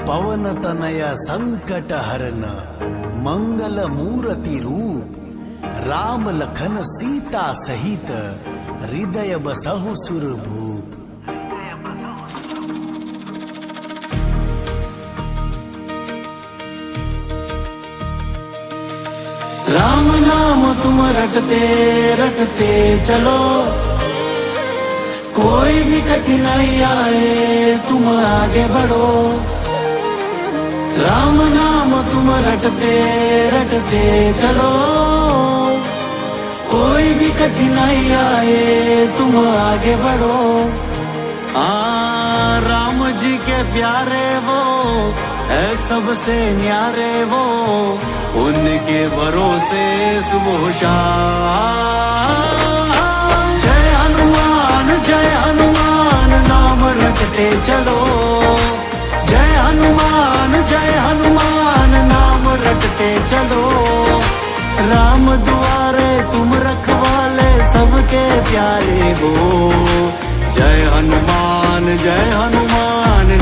पवन तनय संकट हरन मंगल मूर्ति रूप राम लखन सीता सहित हृदय बसहु सुर भूप। राम नाम तुम रटते रटते चलो, कोई भी कठिनाई आए तुम आगे बढ़ो। राम नाम तुम रटते रटते चलो, कोई भी कठिनाई आए तुम आगे बढ़ो। राम जी के प्यारे वो है सबसे न्यारे वो, उनके भरोसे सुबह शाम। जय हनुमान नाम रटते चलो, जय हनुमान नाम रटते चलो। राम दुआरे तुम रखवाले सबके प्यारे हो। जय हनुमान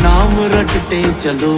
नाम रटते चलो।